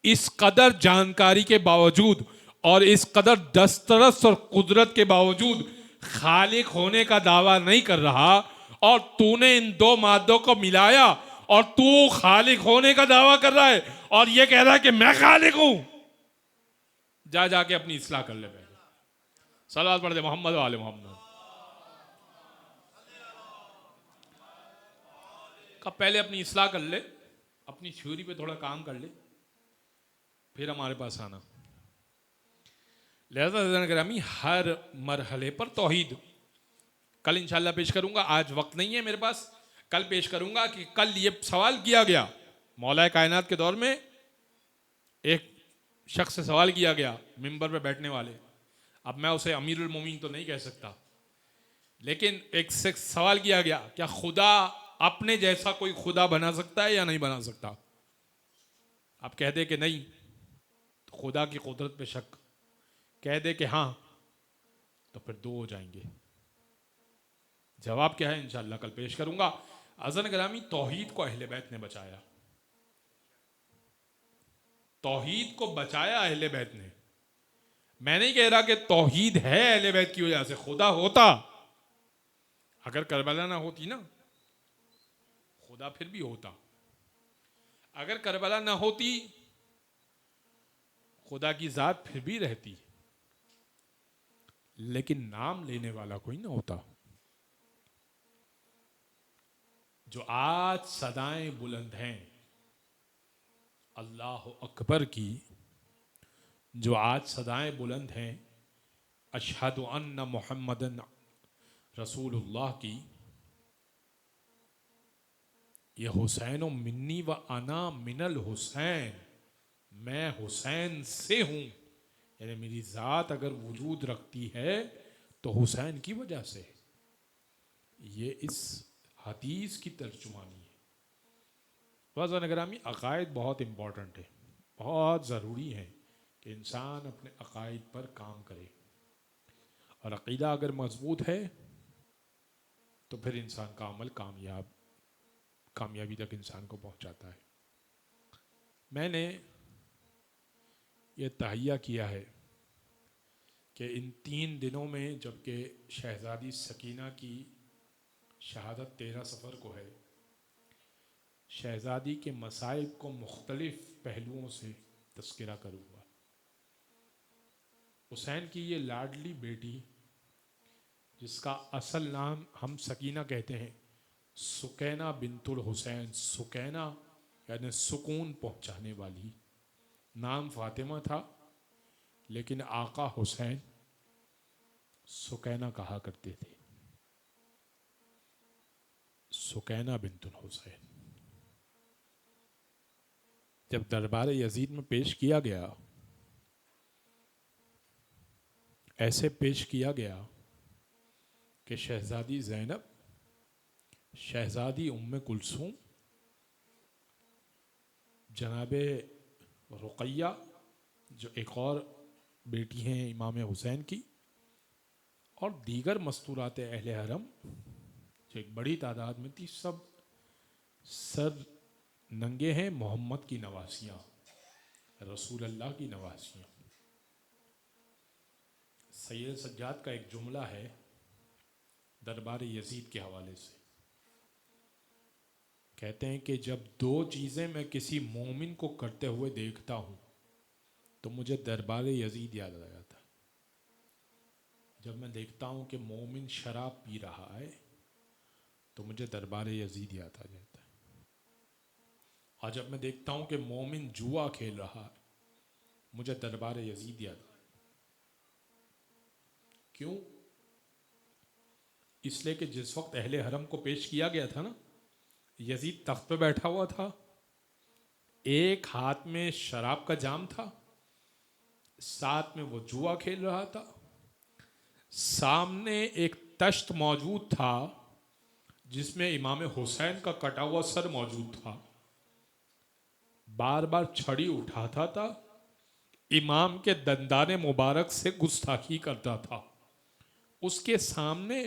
[SPEAKER 1] इस कदर जानकारी के बावजूद और इस कदर दस्तरस और कुदरत के बावजूद खालिक होने का दावा नहीं कर रहा और तूने इन दो मादों को मिलाया और तू खालिक होने का दावा कर रहा है और ये कह रहा है कि मैं खालिक हूं। जा जाके अपनी इस्लाह कर ले। पहले सलावत पढ़ दे मोहम्मद वाले मोहम्मद का। पहले अपनी इस्लाह कर ले, अपनी थ्योरी पे थोड़ा काम कर ले, फिर हमारे पास आना। लिहाजा ग्रामी हर मरहले पर तौहीद कल इंशाल्लाह पेश करूंगा। आज वक्त नहीं है मेरे पास, कल पेश करूंगा कि कल ये सवाल किया गया मौला कायनात के दौर में, एक शख्स से सवाल किया गया मिंबर पे बैठने वाले। अब मैं उसे अमीरुल मोमिन तो नहीं कह सकता, लेकिन एक से सवाल किया गया क्या खुदा अपने जैसा कोई खुदा बना सकता है या नहीं बना सकता। आप कह दे कि नहीं तो खुदा की कुदरत पे शक, कह दे कि हाँ तो फिर दो हो जाएंगे। जवाब क्या है इंशाअल्लाह कल पेश करूंगा। अज़न ग्रामी तौहीद को अहले बैत ने बचाया, तौहीद को बचाया अहले बैत ने। मैं नहीं कह रहा कि तौहीद है अहले बैत की वजह से, खुदा होता, अगर करबला ना होती ना खुदा फिर भी होता, अगर करबला ना होती खुदा की जात फिर भी रहती, लेकिन नाम लेने वाला कोई ना होता। जो आज सदाएं बुलंद हैं अल्लाह अकबर की, जो आज सदाएं बुलंद हैं अशहदु अन्ना मुहम्मदन रसूलुल्लाह की, ये हुसैन मिन्नी व अना मिनल हुसैन, मैं हुसैन से हूं, यानी मेरी जात अगर वजूद रखती है तो हुसैन की वजह से। ये इस हदीस की तर्जुमानी है। वज़न ग्रामी अकायद बहुत इम्पॉर्टेंट है, बहुत ज़रूरी है कि इंसान अपने अकायद पर काम करे, और अक़ीदा अगर मजबूत है तो फिर इंसान का अमल कामयाबी तक इंसान को पहुंचाता है। मैंने ये तहैया किया है कि इन 3 दिनों में, जबकि शहज़ादी सकीना की शहादत 13 सफ़र को है, शहज़ादी के मसाइब को मुख्तलिफ पहलुओं से तस्करा करूँगा। हुसैन की ये लाडली बेटी जिसका असल नाम हम सकीना कहते हैं, सुकैना बिनतुल हुसैन, सुकैना यानी सुकून पहुँचाने वाली। नाम फातिमा था लेकिन आका हुसैन सुकैना कहा करते थे, सुकैना बिनतुल हुसैन। जब दरबार यजीद में पेश किया गया, ऐसे पेश किया गया कि शहजादी ज़ैनब, शहजादी उम्मे कुलसूम, जनाबे रुक़ैया जो एक और बेटी हैं इमाम हुसैन की, और दीगर मस्तूरात अहले हरम जो एक बड़ी तादाद में थी, सब सर नंगे हैं, मोहम्मद की नवासियाँ, रसूल अल्लाह की नवासियाँ। सैयद सज्जाद का एक जुमला है दरबार यजीद के हवाले से, कहते हैं कि जब दो चीज़ें मैं किसी मोमिन को करते हुए देखता हूँ तो मुझे दरबार यजीद याद आ जाता है। जब मैं देखता हूँ कि मोमिन शराब पी रहा है तो मुझे दरबार यजीद याद आ जाता है। और जब मैं देखता हूँ कि मोमिन जुआ खेल रहा है मुझे दरबार यजीद याद आता है। क्यों? इसलिए कि जिस वक्त अहले हरम को पेश किया गया था ना, यजीद तख्त पे बैठा हुआ था, एक हाथ में शराब का जाम था, साथ में वो जुआ खेल रहा था, सामने एक तश्त मौजूद था जिसमें इमाम हुसैन का कटा हुआ सर मौजूद था। बार बार छड़ी उठाता था, इमाम के दंदाने मुबारक से गुस्ताखी करता था। उसके सामने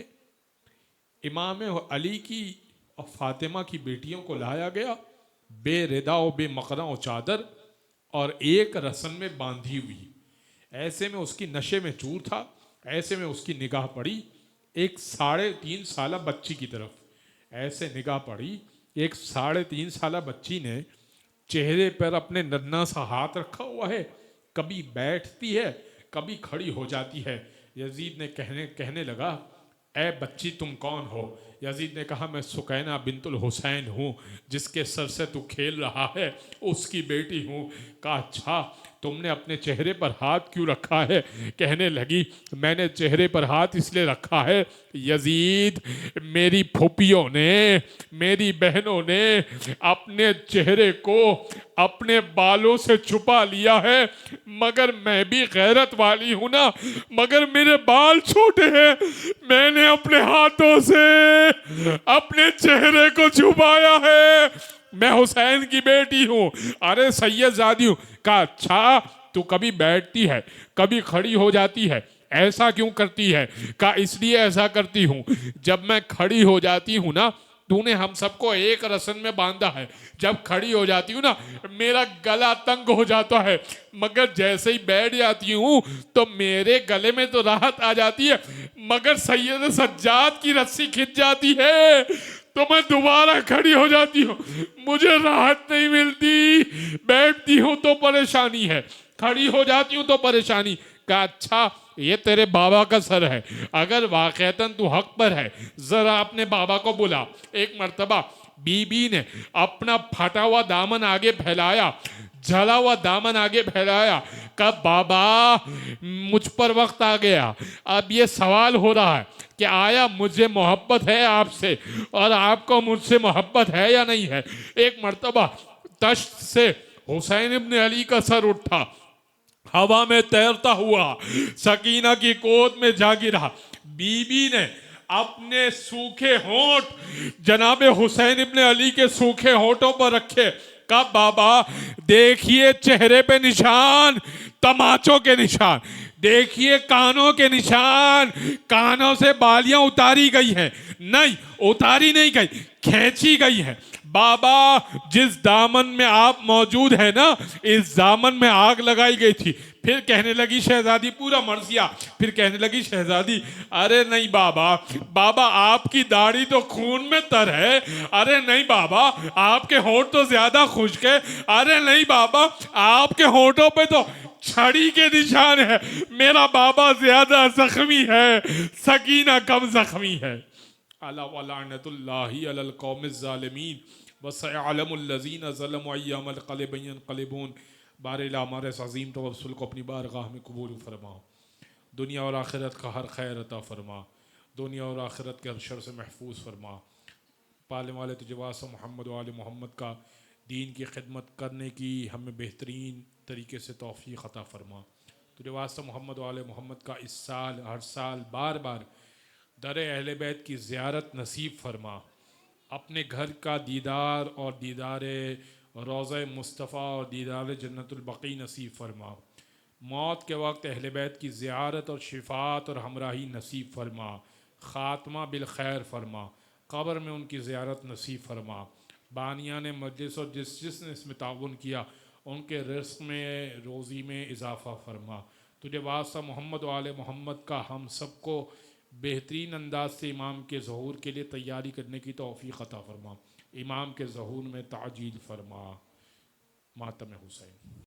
[SPEAKER 1] इमाम अली की और फातिमा की बेटियों को लाया गया, बेरिदा और बेमकरा और चादर और एक रस्म में बांधी हुई। ऐसे में उसकी नशे में चूर था। ऐसे में उसकी निगाह पड़ी एक 3.5 साल बच्ची की तरफ। ऐसे निगाह पड़ी, एक 3.5 साल बच्ची ने चेहरे पर अपने नन्हा सा हाथ रखा हुआ है, कभी बैठती है कभी खड़ी हो जाती है। यजीद ने कहने लगा, ए बच्ची तुम कौन हो? यजीद ने कहा, मैं सुकैना बिनतुल हुसैन हूँ, जिसके सर से तू खेल रहा है उसकी बेटी हूँ। कहा, अच्छा तुमने अपने चेहरे पर हाथ क्यों रखा है? कहने लगी, मैंने चेहरे पर हाथ इसलिए रखा है यजीद, मेरी फूफियों ने, मेरी बहनों ने अपने चेहरे को अपने बालों से छुपा लिया है, मगर मैं भी गैरत वाली हूं ना, मगर मेरे बाल छोटे हैं, मैंने अपने हाथों से अपने चेहरे को छुपाया है। मैं हुसैन की बेटी हूं, अरे सैयदजादी हूं। कहा, अच्छा तू कभी बैठती है कभी खड़ी हो जाती है, ऐसा क्यों करती है? कहा, इसलिए ऐसा करती हूं, जब मैं खड़ी हो जाती हूं ना, तूने हम सबको एक रस्म में बांधा है, जब खड़ी हो जाती हूँ ना मेरा गला तंग हो जाता है, मगर जैसे ही बैठ जाती हूँ तो मेरे गले में तो राहत आ जाती है, मगर सैयद सज्जाद की रस्सी खिंच जाती है तो मैं दोबारा खड़ी हो जाती हूँ, मुझे राहत नहीं मिलती। बैठती हूँ तो परेशानी है, खड़ी हो जाती हूँ तो परेशानी। का अच्छा ये तेरे बाबा का सर है, अगर वाकईतन तू हक पर है जरा अपने बाबा को बुला। एक मर्तबा बीबी ने अपना फटा हुआ दामन आगे फैलाया, जला हुआ दामन आगे फैलाया, कब बाबा मुझ पर वक्त आ गया, अब ये सवाल हो रहा है कि आया मुझे मोहब्बत है आपसे और आपको मुझसे मोहब्बत है या नहीं है। एक मर्तबा तश्त से हुसैन इब्न अली का सर उठा, हवा में तैरता हुआ सकीना की गोद में जा गिरा। बीबी ने अपने सूखे होंठ जनाबे हुसैन इब्ने अली के सूखे होंठों पर रखे। कब बाबा देखिए चेहरे पे निशान, तमाचों के निशान, देखिए कानों के निशान, कानों से बालियां उतारी गई हैं, नहीं उतारी नहीं गई, खींची गई है। बाबा जिस दामन में आप मौजूद है ना, इस दामन में आग लगाई गई थी। फिर कहने लगी शहजादी, पूरा मर्जिया, फिर कहने लगी शहजादी, अरे नहीं बाबा, बाबा आपकी दाढ़ी तो खून में तर है, अरे नहीं बाबा आपके होंठ तो ज्यादा खुश्क है, अरे नहीं बाबा आपके होंठों पे तो छड़ी के निशान है, मेरा बाबा ज्यादा जख्मी है, सकीना कम जख्मी है। अला वलानतुल्लाहि अलल कौमिज़ ज़ालिमीन वसयअलमुल्लज़ीना ज़लमू अय्यामल क़लबि यनक़लिबून। बारिला हमारे अज़ीम तवस्सुल को अपनी बारगाह में कबूल फरमा, दुनिया और आखिरत का हर खैर अता फरमा, दुनिया और आखिरत के हर शर से महफूज फरमा। पालने वाले तुझे वास्ता मोहम्मद वाले मोहम्मद का दीन की खिदमत करने की हमें बेहतरीन तरीके से तौफ़ीक़ अता फरमा। तुझे वास्ता मोहम्मद वाले मोहम्मद का इस साल हर साल बार बार दर अहले बैत की ज़ियारत नसीब फरमा, अपने घर का दीदार और दीदार रोज़ा मुस्तफ़ा और दीदार जन्नतुल बक़ी नसीब फरमा। मौत के वक्त अहले बैत की ज़ियारत और शिफ़ात और हमराही नसीब फरमा, ख़ात्मा बिल खैर फरमा, क़ब्र में उनकी ज़ियारत नसीब फरमा। बानिया ने मजलिस और जिसने इसमें ताउन किया उनके रिज़्क़ में रोज़ी में इजाफ़ा फरमा। तुझे वास्ता मोहम्मद वाले मोहम्मद का हम सबको बेहतरीन अंदाज से इमाम के ज़हूर के लिए तैयारी करने की तौफ़ीक़ अता फरमा। इमाम के ज़हूर में ताजील फरमा। मातम हुसैन।